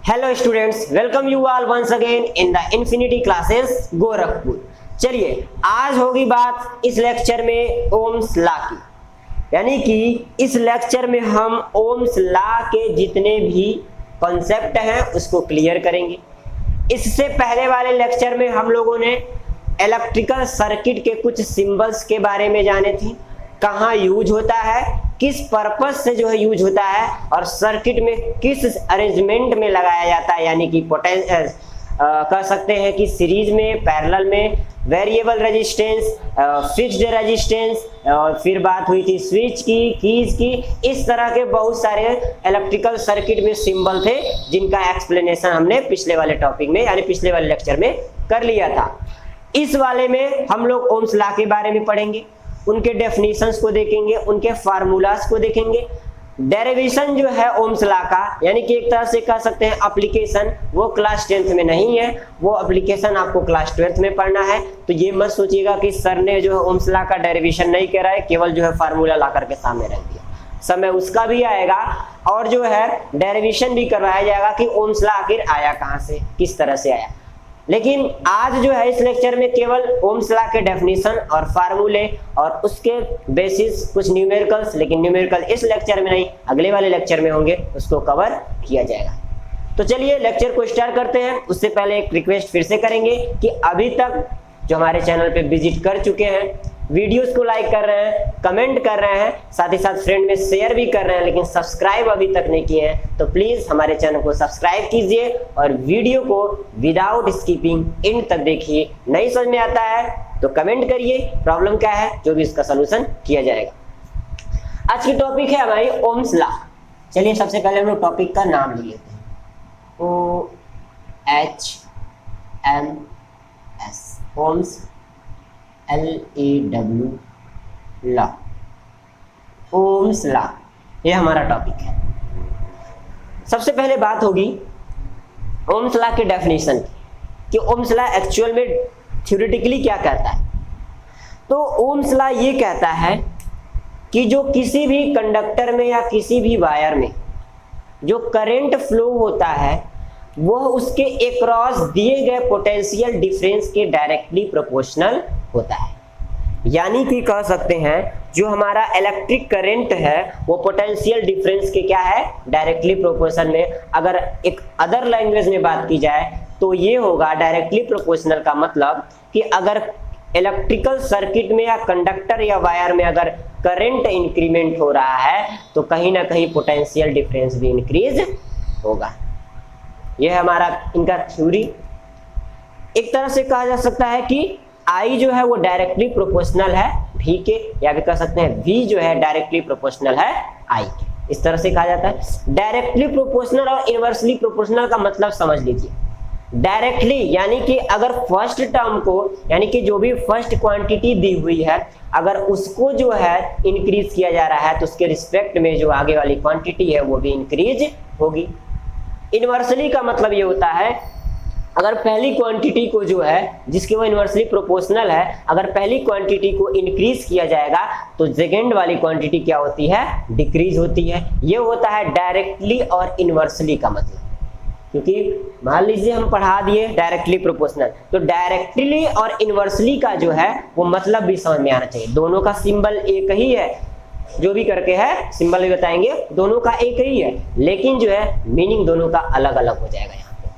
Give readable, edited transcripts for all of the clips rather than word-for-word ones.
Hello students, welcome you all once again in the Infinity Classes Gorakhpur. चलिए, आज होगी बात इस लेक्चर में ओम्स लॉ की, यानी कि इस लेक्चर में हम ओम्स लॉ के जितने भी कॉन्सेप्ट हैं उसको क्लियर करेंगे। इससे पहले वाले लेक्चर में हम लोगों ने इलेक्ट्रिकल सर्किट के कुछ सिंबल्स के बारे में जाने थे, कहाँ यूज होता है, किस पर्पस से जो है यूज होता है और सर्किट में किस अरेंजमेंट में लगाया जाता है, यानी कि कह सकते हैं कि सीरीज में, पैरेलल में, वेरिएबल रेजिस्टेंस, फिक्स्ड रेजिस्टेंस, और फिर बात हुई थी स्विच की, कीज की। इस तरह के बहुत सारे इलेक्ट्रिकल सर्किट में सिंबल थे जिनका एक्सप्लेनेशन हमने पिछले वाले टॉपिक में यानी पिछले वाले लेक्चर में कर लिया था। इस वाले में हम लोग ओम्स लॉ के बारे में पढ़ेंगे, उनके डेफिनेशंस को देखेंगे, उनके फार्मूलास को देखेंगे। डेरिवेशन जो है ओम्स लॉ का, यानी कि एक तरह से कह सकते हैं एप्लीकेशन, वो क्लास 10th में नहीं है, वो एप्लीकेशन आपको क्लास 12th में पढ़ना है। तो ये मत सोचिएगा कि सर ने जो है ओम्स लॉ का डेरिवेशन नहीं करा है, केवल जो है फार्मूला ला करके सामने रख दिया। समय उसका भी आएगा और जो है डेरिवेशन भी करवाया जाएगा कि ओम्स लॉ आखिर आया कहाँ से, किस तरह से आया। लेकिन आज जो है इस लेक्चर में केवल ओम्स लॉ के डेफिनेशन और फार्मूले और उसके बेसिस कुछ न्यूमेरिकल्स, लेकिन न्यूमेरिकल इस लेक्चर में नहीं, अगले वाले लेक्चर में होंगे, उसको कवर किया जाएगा। तो चलिए लेक्चर को स्टार्ट करते हैं। उससे पहले एक रिक्वेस्ट फिर से करेंगे कि अभी तक जो हमारे चैनल पे विजिट कर चुके हैं, वीडियोस को लाइक कर रहे हैं, कमेंट कर रहे हैं, साथ ही साथ फ्रेंड में शेयर भी कर रहे हैं, लेकिन सब्सक्राइब अभी तक नहीं किए हैं, तो प्लीज हमारे चैनल को सब्सक्राइब कीजिए और वीडियो को विदाउट स्किपिंग एंड तक देखिए। नहीं समझ में आता है तो कमेंट करिए, प्रॉब्लम क्या है, जो भी इसका सोल्यूशन किया जाएगा। आज की टॉपिक है हमारी ओम्स लॉ। चलिए सबसे पहले हम लोग टॉपिक का नाम ले लेते हैं, OHMS, Ohm's LAW law, Ohm's law, ये हमारा टॉपिक है। सबसे पहले बात होगी ओम्स लॉ के डेफिनेशन की कि ओम्स लॉ एक्चुअल में थ्योरेटिकली क्या कहता है। तो ओम्स लॉ ये कहता है कि जो किसी भी कंडक्टर में या किसी भी वायर में जो करंट फ्लो होता है वह उसके अक्रॉस दिए गए पोटेंशियल डिफरेंस के डायरेक्टली प्रोपोर्शनल होता है। यानी कि कह सकते हैं जो हमारा इलेक्ट्रिक करंट है वो पोटेंशियल डिफरेंस के क्या है, डायरेक्टली प्रोपोर्शनल में। अगर एक अदर लैंग्वेज में बात की जाए तो ये होगा डायरेक्टली प्रोपोर्शनल का मतलब कि अगर इलेक्ट्रिकल सर्किट में या कंडक्टर या वायर में अगर करंट इंक्रीमेंट हो रहा है तो कहीं ना कहीं पोटेंशियल डिफरेंस भी इंक्रीज होगा। यह हमारा इनका थ्योरी। एक तरह से कहा जा सकता है कि I जो है वो डायरेक्टली प्रोपोर्शनल है V के, या भी कह सकते हैं V जो है डायरेक्टली प्रोपोर्शनल है I के। इस तरह से कहा जाता है। डायरेक्टली प्रोपोर्शनल और इनवर्सली प्रोपोर्शनल का मतलब समझ लीजिए। डायरेक्टली यानी कि अगर फर्स्ट टर्म को, यानी कि जो भी फर्स्ट क्वांटिटी दी हुई है, अगर उसको जो है इंक्रीज किया जा रहा है तो उसके रिस्पेक्ट में जो आगे वाली क्वांटिटी है वो भी इंक्रीज होगी। इनवर्सली का मतलब ये होता है अगर पहली क्वांटिटी को जो है जिसके वो इनवर्सली प्रोपोर्शनल है, अगर पहली क्वांटिटी को इंक्रीज किया जाएगा तो सेकेंड वाली क्वांटिटी क्या होती है, डिक्रीज होती है। ये होता है डायरेक्टली और इनवर्सली का मतलब। क्योंकि मान लीजिए हम पढ़ा दिए डायरेक्टली प्रोपोर्शनल, तो डायरेक्टली और इनवर्सली का जो है वो मतलब भी समझ में आना चाहिए। दोनों का सिंबल एक ही है, जो भी करके है सिंबल भी बताएंगे, दोनों का एक ही है, लेकिन जो है मीनिंग दोनों का अलग अलग हो जाएगा। यहाँ पे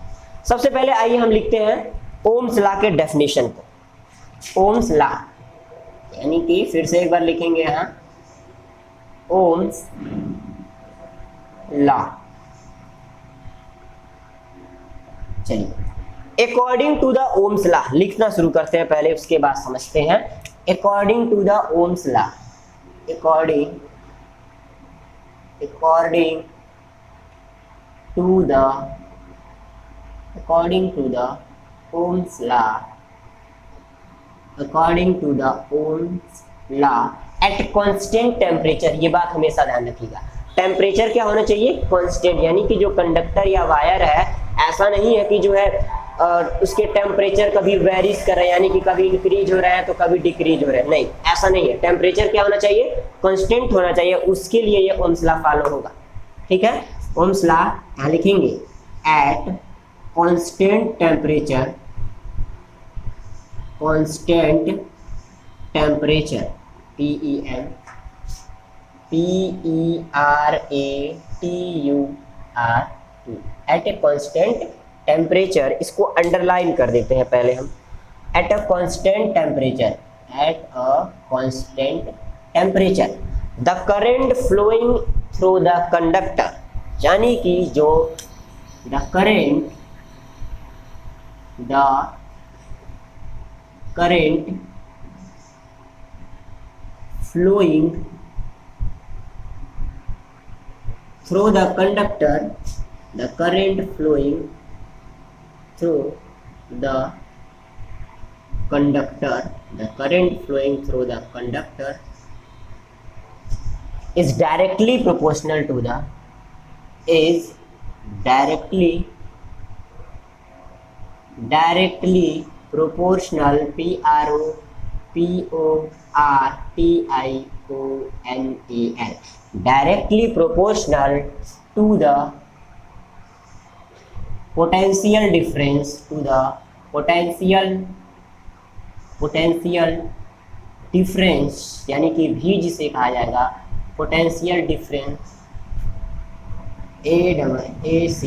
सबसे पहले आइए हम लिखते हैं ओम्स लॉ के डेफिनेशन को। ओम्स लॉ यानी कि फिर से एक बार लिखेंगे यहाँ, ओम्स लॉ। चलिए according to the Ohm's law लिखना शुरू करते हैं पहले, उसके बाद समझते हैं। According to the Ohm's law, according to the Ohm's law at constant temperature, ये बात हमेशा ध्यान रखिएगा। टेम्परेचर क्या होना चाहिए, कांस्टेंट, यानी कि जो कंडक्टर या वायर है ऐसा नहीं है कि जो है उसके टेम्परेचर कभी वेरीज कर रहे हैं, यानी कि कभी इंक्रीज हो रहा है तो कभी डिक्रीज हो रहा है, नहीं, ऐसा नहीं है। टेम्परेचर क्या होना चाहिए, कांस्टेंट होना चाहिए, उसके लिए ये ओम्स लॉ फॉलो होगा। ठीक है, ओम्स लॉ यहाँ लिखेंगे at constant temperature PERATUR at a constant temperature, इसको अंडरलाइन कर देते हैं पहले हम। at a constant temperature the current flowing through the conductor, यानी कि जो the current flowing through the conductor, is directly proportional to the directly proportional to the potential difference यानी कि V जिसे कहा जाएगा potential difference ACROSS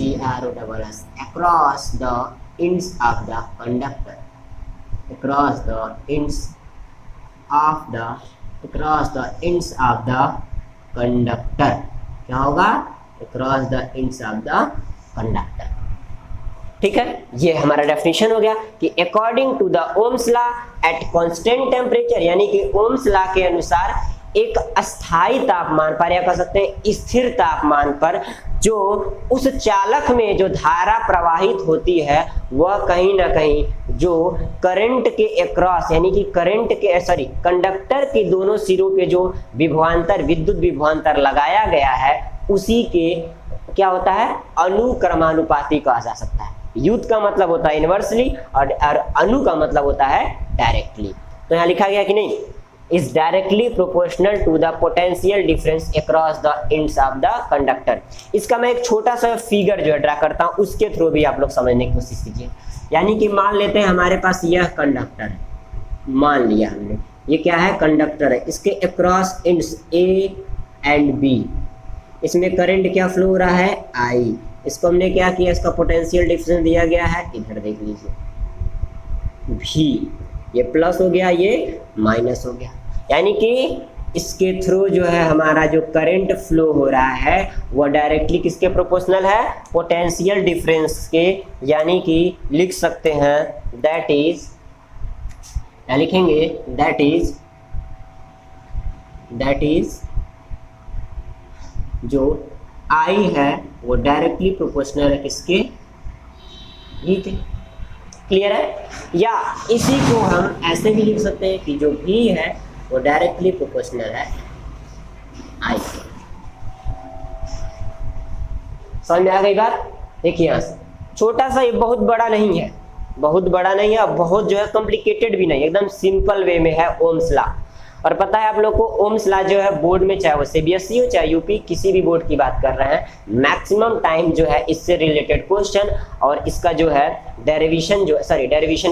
across the ends of the conductor, क्या होगा? across the ends of the conductor। ठीक है, ये हमारा डेफिनेशन हो गया कि according to the Ohm's law at constant temperature, यानी कि ओम्स लॉ के अनुसार एक अस्थाई तापमान पर या कह सकते हैं स्थिर तापमान पर जो उस चालक में जो धारा प्रवाहित होती है वह कहीं ना कहीं जो करंट के अक्रॉस, यानी कि कंडक्टर के दोनों सिरों पे जो विद्युत विभवांतर लगाया गया है उसी के क्या होता है? अनुक्रमानुपाती कहा जा सकता है। युत का मतलब होता है इनवर्सली और अनु का मतलब होता है डायरेक्टली। तो यहाँ लिखा गया कि नहीं, is directly proportional to the potential difference across the ends of the conductor. इसका मैं एक छोटा सा फिगर जो ड्रा करता हूँ उसके थ्रू भी आप लोग समझने की कोशिश कीजिए। यानी कि मान लेते हैं हमारे पास यह कंडक्टर है, मान लिया हमने ये क्या है? कंडक्टर है। इसके across ends A and B, इसमें करंट क्या फ्लो हो रहा है? आई। इसको हमने क्या किया? इसका पोटेंशियल डिफरेंस दिया गया है, इधर देख लीजिए भी, ये प्लस हो गया, ये माइनस हो गया। यानी कि इसके थ्रू जो है हमारा जो करंट फ्लो हो रहा है वो डायरेक्टली किसके प्रोपोर्शनल है? पोटेंशियल डिफरेंस के। यानी कि लिख सकते हैं दैट इज, क्या लिखेंगे? दैट इज जो I है वो डायरेक्टली प्रोपोर्शनल है किसके? हीट। क्लियर है? या इसी को हम ऐसे भी लिख सकते हैं कि जो V है वो डायरेक्टली प्रोपोर्शनल है I से। समझ में आ गई बात? देखिए यहाँ से छोटा सा, ये बहुत बड़ा नहीं है और बहुत जो है कॉम्प्लिकेटेड भी नहीं, एकदम सिंपल वे में है ओम्स लॉ। और पता है आप लोग को ओम्स लॉ जो है बोर्ड में, चाहे वो सीबीएसई हो चाहे यूपी, किसी भी बोर्ड की बात कर रहे हैं, मैक्सिमम टाइम जो है इससे रिलेटेड क्वेश्चन और इसका जो है डेरिवेशन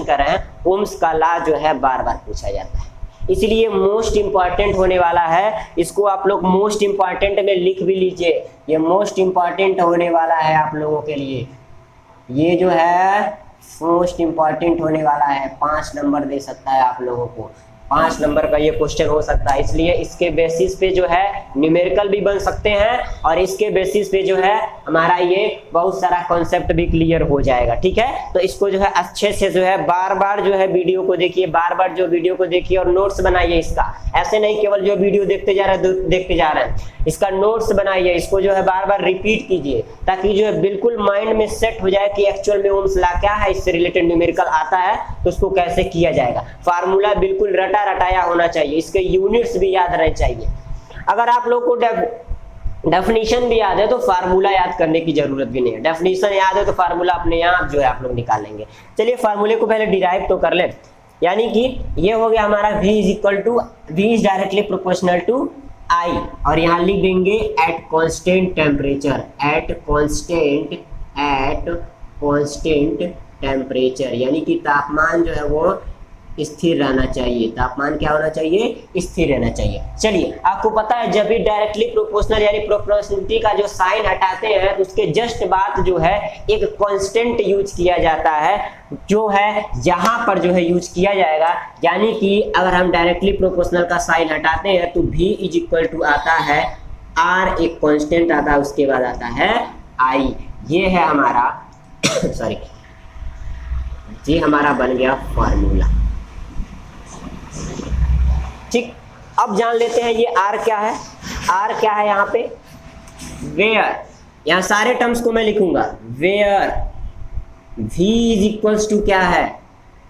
कर रहे हैं, ओम्स का लॉ जो है बार बार पूछा जाता है। इसलिए मोस्ट इंपॉर्टेंट होने वाला है, इसको आप लोग मोस्ट इंपॉर्टेंट में लिख भी लीजिए। ये मोस्ट इंपॉर्टेंट होने वाला है आप लोगों के लिए, ये जो है मोस्ट इंपॉर्टेंट होने वाला है। 5 नंबर दे सकता है आप लोगों को, 5 नंबर का ये क्वेश्चन हो सकता है। इसलिए इसके बेसिस पे जो है न्यूमेरिकल भी बन सकते हैं और इसके बेसिस पे जो है हमारा ये बहुत सारा कॉन्सेप्ट भी क्लियर हो जाएगा। ठीक है, तो इसको जो है अच्छे से जो है बार बार जो है वीडियो को देखिए, और नोट्स बनाइए इसका। ऐसे नहीं केवल जो वीडियो देखते जा रहे हैं, इसका नोट्स बनाइए, इसको जो है बार बार रिपीट कीजिए ताकि जो है बिल्कुल माइंड में सेट हो जाए कि एक्चुअल में ओम्स लॉ क्या है, इससे रिलेटेड न्यूमेरिकल आता है तो उसको कैसे किया जाएगा। फार्मूला बिल्कुल रटाया होना चाहिए, इसके यूनिट्स भी याद रहने चाहिए। अगर आप लोग को डेफिनेशन भी याद है तो फार्मूला याद करने की जरूरत भी नहीं है। डेफिनेशन याद है तो फार्मूला अपने आप जो है आप लोग निकाल लेंगे। चलिए फार्मूले को पहले डिराइव तो कर ले। यानी कि ये हो गया हमारा V is directly proportional to I, और यहाँ लिख देंगे at constant at constant temperature, यानी कि तापमान जो है वो स्थिर रहना चाहिए। तापमान क्या होना चाहिए? स्थिर रहना चाहिए। चलिए, आपको पता है जब भी डायरेक्टली प्रोपोर्शनल यानी प्रोपोर्शनलिटी का जो साइन हटाते हैं तो उसके जस्ट बाद जो है एक कांस्टेंट यूज किया जाता है, जो है यहाँ पर जो है यूज किया जाएगा। यानी कि अगर हम डायरेक्टली प्रोपोर्शनल का साइन हटाते हैं तो V इज इक्वल टू आता है R, एक कांस्टेंट आता है, उसके बाद आता है I। ये है हमारा सॉरी, ये हमारा बन गया फॉर्मूला। ठीक, अब जान लेते हैं ये R क्या है। R क्या है यहाँ पे? वेयर, यहाँ सारे टर्म्स को मैं लिखूंगा। Where V is equals to क्या है?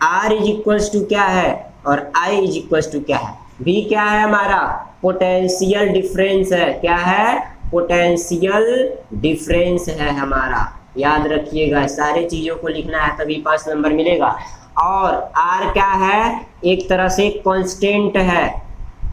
R इज इक्वल्स टू क्या है? और I इज इक्वल्स टू क्या है? V क्या है हमारा? पोटेंशियल डिफरेंस है। क्या है? पोटेंशियल डिफरेंस है हमारा। याद रखिएगा, सारे चीजों को लिखना है तभी 5 नंबर मिलेगा। और R क्या है? एक तरह से कांस्टेंट है,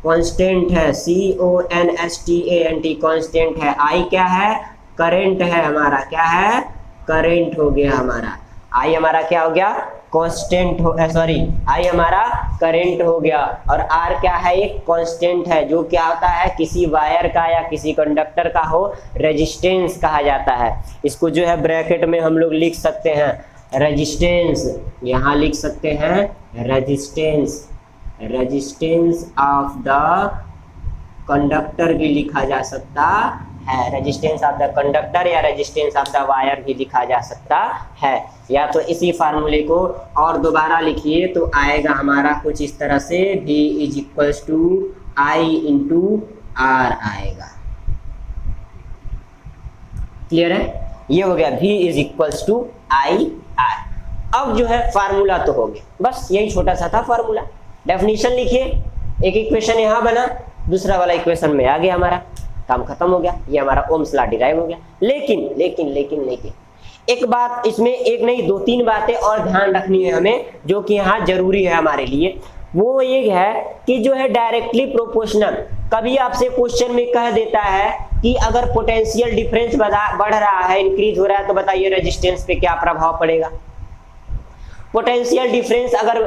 कांस्टेंट है, CONSTANT, कांस्टेंट है। I क्या है? करंट है हमारा। क्या है? करंट हो गया हमारा। I हमारा क्या हो गया? कांस्टेंट हो, सॉरी, I हमारा करंट हो गया। और R क्या है? एक कांस्टेंट है, जो क्या होता है? किसी वायर का या किसी कंडक्टर का हो रेजिस्टेंस कहा जाता है। इसको जो है ब्रैकेट में हम लोग लिख सकते हैं रेजिस्टेंस, यहाँ लिख सकते हैं resistance, resistance of the conductor भी लिखा जा सकता है। रेजिस्टेंस ऑफ द कंडक्टर या रेजिस्टेंस ऑफ द वायर भी लिखा जा सकता है। या तो इसी फार्मूले को और दोबारा लिखिए तो आएगा हमारा कुछ इस तरह से, V is equals to I into R आएगा। क्लियर है? ये हो गया V is equals to I R। अब जो है फार्मूला तो हो गया, बस यही छोटा सा था फार्मूला। डेफिनेशन लिखिए, एक इक्वेशन यहाँ बना, दूसरा वाला इक्वेशन में आ गया, हमारा काम खत्म हो गया। ये हमारा ओम्स लॉ डिराइव हो गया। लेकिन लेकिन लेकिन लेकिन एक बात इसमें, एक नहीं 2-3 बातें और ध्यान रखनी है हमें, जो कि यहाँ जरूरी है हमारे लिए। वो ये है कि जो है डायरेक्टली प्रोपोर्शनल, कभी आपसे क्वेश्चन में कह देता है कि अगर पोटेंशियल डिफरेंस बढ़ रहा है, इंक्रीज हो रहा है, तो बताइए रेजिस्टेंस पे क्या प्रभाव पड़ेगा। पोटेंशियल डिफरेंस अगर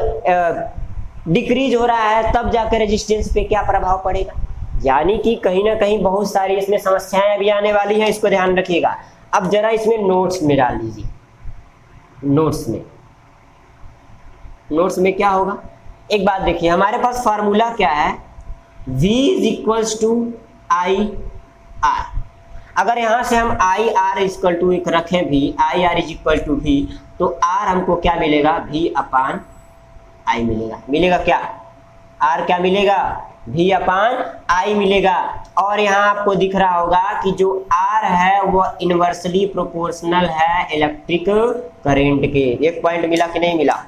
डिक्रीज हो रहा है तब जाकर रेजिस्टेंस पे क्या प्रभाव पड़ेगा। यानी कि कहीं ना कहीं बहुत सारी इसमें समस्याएं भी आने वाली हैं, इसको ध्यान रखिएगा। अब जरा इसमें नोट्स में डाल दीजिए। नोट्स में क्या होगा, एक बात देखिए, हमारे पास फार्मूला क्या है? V is equals to I R। अगर यहां से हम I R इक्वल टू एक रखें भी, I R is equal to V, तो R हमको क्या मिलेगा? V अपान I मिलेगा। मिलेगा क्या? R क्या मिलेगा? V अपान I मिलेगा। और यहाँ आपको दिख रहा होगा कि जो R है वो इनवर्सली प्रोपोर्शनल है इलेक्ट्रिक करंट के। एक पॉइंट मिला कि नहीं मिला?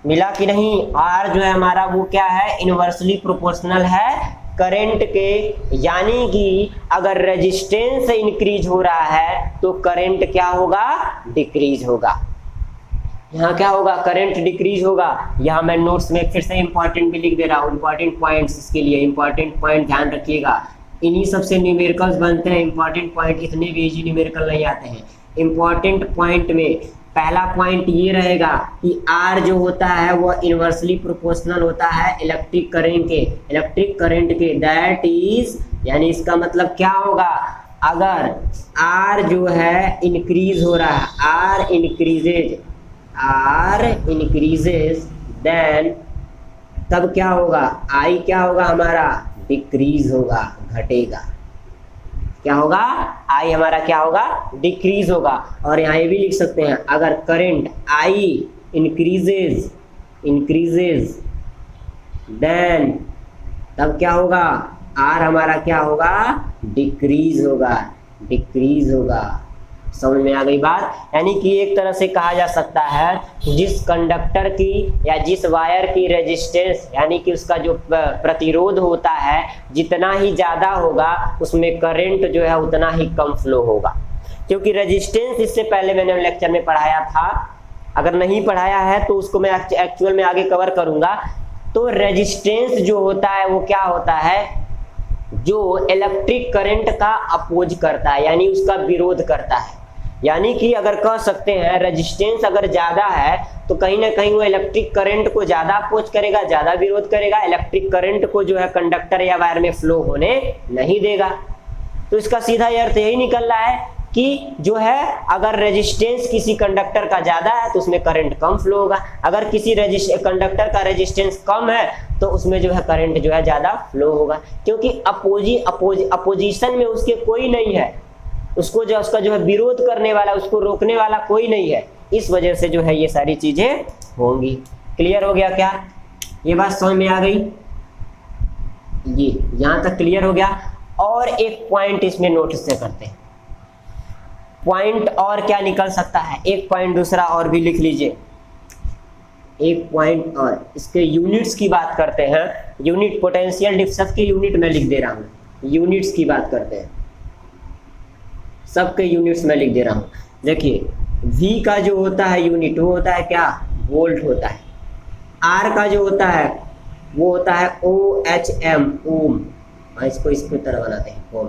मिला कि नहीं? R जो है हमारा वो क्या है? इनवर्सली प्रोपोर्शनल है करंट के। यानी कि अगर रेजिस्टेंस इंक्रीज हो रहा है तो करंट क्या होगा? डिक्रीज होगा। यहाँ क्या होगा? करंट डिक्रीज होगा। यहाँ मैं नोट्स में फिर से इंपॉर्टेंट भी लिख दे रहा हूँ, इंपॉर्टेंट पॉइंट्स इसके लिए। इंपॉर्टेंट पॉइंट ध्यान रखिएगा, इन्हीं सबसे न्यूमेरिकल्स बनते हैं। इंपॉर्टेंट पॉइंट इतने भी इजी न्यूमेरिकल नहीं आते हैं। इंपॉर्टेंट पॉइंट में पहला पॉइंट ये रहेगा कि R जो होता है वो इनवर्सली प्रोपोर्शनल होता है इलेक्ट्रिक करंट के। दैट इज, यानी इसका मतलब क्या होगा? अगर R जो है इंक्रीज हो रहा है, R इंक्रीजेज, देन तब क्या होगा? I क्या होगा हमारा? डिक्रीज होगा, घटेगा। क्या होगा? I हमारा क्या होगा? डिक्रीज होगा। और यहाँ ये भी लिख सकते हैं, अगर करंट I इंक्रीजेज देन तब क्या होगा? R हमारा क्या होगा? डिक्रीज होगा। समझ में आ गई बात? यानी कि एक तरह से कहा जा सकता है जिस कंडक्टर की या जिस वायर की रेजिस्टेंस यानी कि उसका जो प्रतिरोध होता है जितना ही ज्यादा होगा उसमें करंट जो है उतना ही कम फ्लो होगा। क्योंकि रेजिस्टेंस इससे पहले मैंने लेक्चर में पढ़ाया था, अगर नहीं पढ़ाया है तो उसको मैं एक्चुअल में आगे कवर करूंगा। तो रेजिस्टेंस जो होता है वो क्या होता है? जो इलेक्ट्रिक करंट का अपोज करता है, यानी उसका विरोध करता है। यानी कि अगर कह सकते हैं रेजिस्टेंस अगर ज्यादा है तो कहीं ना कहीं वो इलेक्ट्रिक करंट को ज्यादा अपोज करेगा, ज्यादा विरोध करेगा, इलेक्ट्रिक करंट को जो है कंडक्टर या वायर में फ्लो होने नहीं देगा। तो इसका सीधा अर्थ यही निकल रहा है कि जो है अगर रेजिस्टेंस किसी कंडक्टर का ज्यादा है तो उसमें करंट कम फ्लो होगा, अगर किसी कंडक्टर का रेजिस्टेंस कम है तो उसमें जो है करंट जो है ज्यादा फ्लो होगा, क्योंकि अपोजिशन में उसके कोई नहीं है, उसको जो उसका जो है विरोध करने वाला, उसको रोकने वाला कोई नहीं है, इस वजह से जो है ये सारी चीजें होंगी। क्लियर हो गया क्या? ये बात समझ में आ गई? ये यहां तक क्लियर हो गया। और एक पॉइंट इसमें नोटिस से करते हैं, पॉइंट और क्या निकल सकता है, एक पॉइंट दूसरा और भी लिख लीजिए, एक पॉइंट और इसके यूनिट्स की बात करते हैं। यूनिट पोटेंशियल डिफरेंस के यूनिट मैं लिख दे रहा हूं, यूनिट्स की बात करते हैं, सबके यूनिट्स में लिख दे रहा हूं। देखिए V का जो होता है यूनिट वो होता है क्या, वोल्ट होता है। R का जो होता है वो होता है OHM, ओम, इसको इसको तरह बनाते हैं ओम।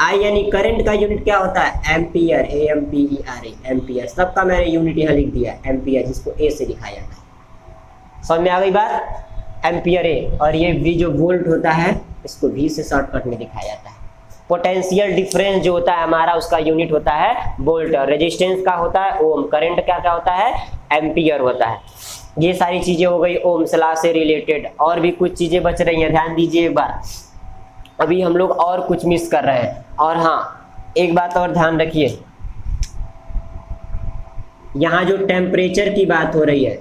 I यानी करंट का यूनिट क्या होता है, एम्पियर, AMPERA, एम्पियर। सबका मैंने यूनिट यहाँ लिख दिया है, एम्पियर, जिसको A से लिखा जाता है। समझ में आ गई बात? Ampere A। और ये V जो वोल्ट होता है इसको V से शॉर्टकट में दिखाया जाता है। पोटेंशियल डिफरेंस जो होता है हमारा उसका यूनिट होता है वोल्ट, रेजिस्टेंस का होता है ओम, करंट क्या क्या होता है, एम्पियर होता है। ये सारी चीजें हो गई ओम्स लॉ से रिलेटेड। और भी कुछ चीजें बच रही हैं, ध्यान दीजिए एक बार, अभी हम लोग और कुछ मिस कर रहे हैं। और हाँ एक बात और ध्यान रखिए, यहाँ जो टेम्परेचर की बात हो रही है,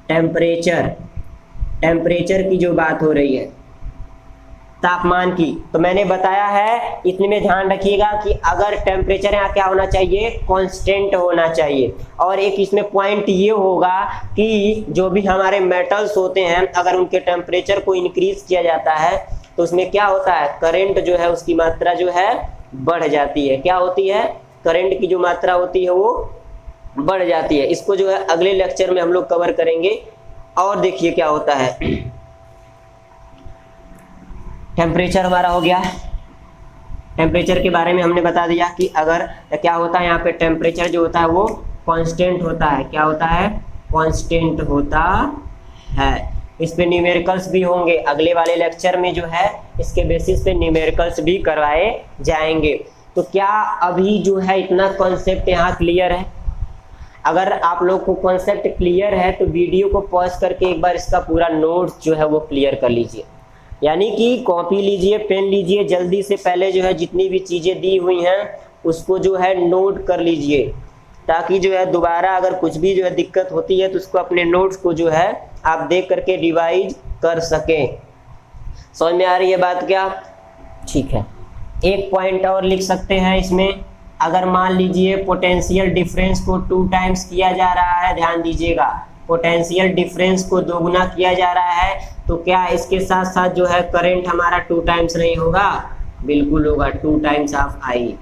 टेम्परेचर की जो बात हो रही है, तापमान की, तो मैंने बताया है इतने में ध्यान रखिएगा कि अगर टेम्परेचर यहाँ क्या होना चाहिए, कांस्टेंट होना चाहिए। और एक इसमें पॉइंट ये होगा कि जो भी हमारे मेटल्स होते हैं अगर उनके टेम्परेचर को इंक्रीज किया जाता है तो उसमें क्या होता है, करंट जो है उसकी मात्रा जो है बढ़ जाती है। क्या होती है, करंट की जो मात्रा होती है वो बढ़ जाती है। इसको जो है अगले लेक्चर में हम लोग कवर करेंगे। और देखिए क्या होता है, टेम्परेचर हमारा हो गया, टेम्परेचर के बारे में हमने बता दिया कि अगर क्या होता है यहाँ पे टेम्परेचर जो होता है वो कांस्टेंट होता है। क्या होता है, कांस्टेंट होता है। इस पे न्यूमेरिकल्स भी होंगे, अगले वाले लेक्चर में जो है इसके बेसिस पे न्यूमेरिकल्स भी करवाए जाएंगे। तो क्या अभी जो है इतना कॉन्सेप्ट यहाँ क्लियर है? अगर आप लोग को कॉन्सेप्ट क्लियर है तो वीडियो को पॉज करके एक बार इसका पूरा नोट्स जो है वो क्लियर कर लीजिए, यानी कि कॉपी लीजिए, पेन लीजिए, जल्दी से पहले जो है जितनी भी चीज़ें दी हुई हैं उसको जो है नोट कर लीजिए, ताकि जो है दोबारा अगर कुछ भी जो है दिक्कत होती है तो उसको अपने नोट्स को जो है आप देख करके रिवाइज कर सकें। समझ में आ रही है बात क्या? ठीक है, एक पॉइंट और लिख सकते हैं इसमें। अगर मान लीजिए पोटेंशियल डिफरेंस को 2 टाइम्स किया जा रहा है, ध्यान दीजिएगा, पोटेंशियल डिफरेंस को दोगुना किया जा रहा है, तो क्या इसके साथ साथ जो है करंट हमारा 2 टाइम्स नहीं होगा? बिल्कुल होगा, 2 टाइम्स ऑफ आई।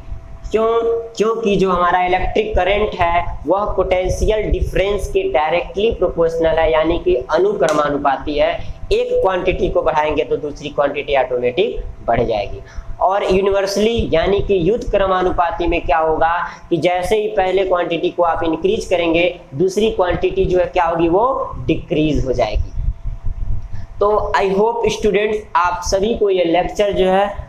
क्यों? क्योंकि जो हमारा इलेक्ट्रिक करंट है वह पोटेंशियल डिफरेंस के डायरेक्टली प्रोपोर्शनल है, यानी कि अनुक्रमानुपाती है। एक क्वांटिटी को बढ़ाएंगे तो दूसरी क्वांटिटी ऑटोमेटिक बढ़ जाएगी। और यूनिवर्सली यानी कि युद्ध क्रमानुपाती में क्या होगा कि जैसे ही पहले क्वांटिटी को आप इंक्रीज करेंगे दूसरी क्वांटिटी जो है क्या होगी, वो डिक्रीज हो जाएगी। तो आई होप स्टूडेंट्स आप सभी को ये लेक्चर जो है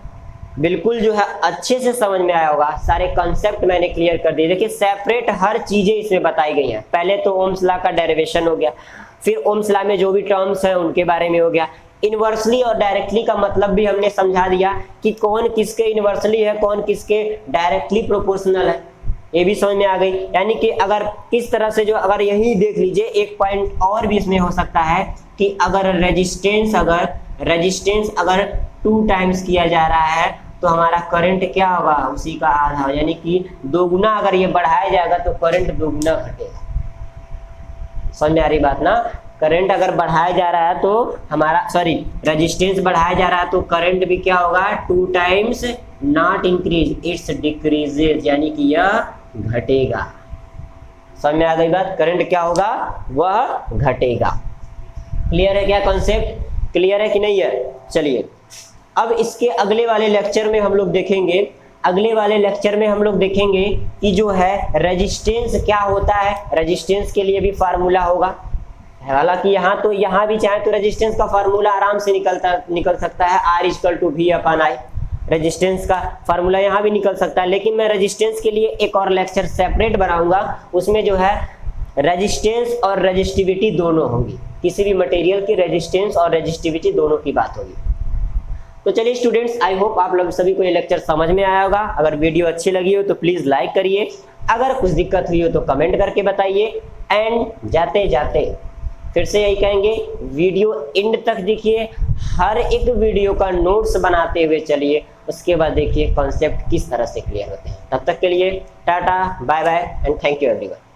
बिल्कुल जो है अच्छे से समझ में आया होगा। सारे कॉन्सेप्ट मैंने क्लियर कर दिए। देखिए सेपरेट हर चीजें इसमें बताई गई हैं। पहले तो ओम्स लॉ का डेरिवेशन हो गया, फिर ओम्स लॉ में जो भी टर्म्स हैं उनके बारे में हो गया। इनवर्सली और डायरेक्टली का मतलब भी हमने समझा दिया कि कौन किसके इनवर्सली है, कौन किसके डायरेक्टली प्रोपोर्शनल है, ये भी समझ में आ गई। यानी कि अगर इस तरह से जो अगर यही देख लीजिए, एक पॉइंट और भी इसमें हो सकता है कि अगर रेजिस्टेंस अगर 2 टाइम्स किया जा रहा है तो हमारा करंट क्या होगा, उसी का आधा, यानी कि दोगुना अगर ये बढ़ाया जाएगा तो करंट दोगुना घटेगा। समझ में आ रही बात ना? करंट अगर बढ़ाया जा रहा है तो हमारा रेजिस्टेंस बढ़ाया जा रहा है तो करंट भी क्या होगा, 2 times not increase, it's decreases, यानी कि यह घटेगा। समझ में आ गई बात? करंट क्या होगा, वह घटेगा। क्लियर है क्या कॉन्सेप्ट? क्लियर है कि नहीं है? चलिए अब इसके अगले वाले लेक्चर में हम लोग देखेंगे अगले वाले लेक्चर में हम लोग देखेंगे कि जो है रेजिस्टेंस क्या होता है, रेजिस्टेंस के लिए भी फार्मूला होगा। हालांकि यहाँ भी चाहे तो रेजिस्टेंस का फार्मूला आराम से निकल सकता है, R=V/I। रेजिस्टेंस का फार्मूला यहाँ भी निकल सकता है, लेकिन मैं रेजिस्टेंस के लिए एक और लेक्चर सेपरेट बनाऊंगा, उसमें जो है रेजिस्टेंस और रेजिस्टिविटी दोनों होंगी, किसी भी मटेरियल की रेजिस्टेंस और रेजिस्टिविटी दोनों की बात होगी। तो चलिए स्टूडेंट्स, आई होप आप लोग सभी को ये लेक्चर समझ में आया होगा। अगर वीडियो अच्छी लगी हो तो प्लीज लाइक करिए, अगर कुछ दिक्कत हुई हो तो कमेंट करके बताइए। एंड जाते जाते फिर से यही कहेंगे, वीडियो एंड तक देखिए, हर एक वीडियो का नोट्स बनाते हुए चलिए, उसके बाद देखिए कॉन्सेप्ट किस तरह से क्लियर होते हैं। तब तक के लिए tata, bye bye and thank you everyone.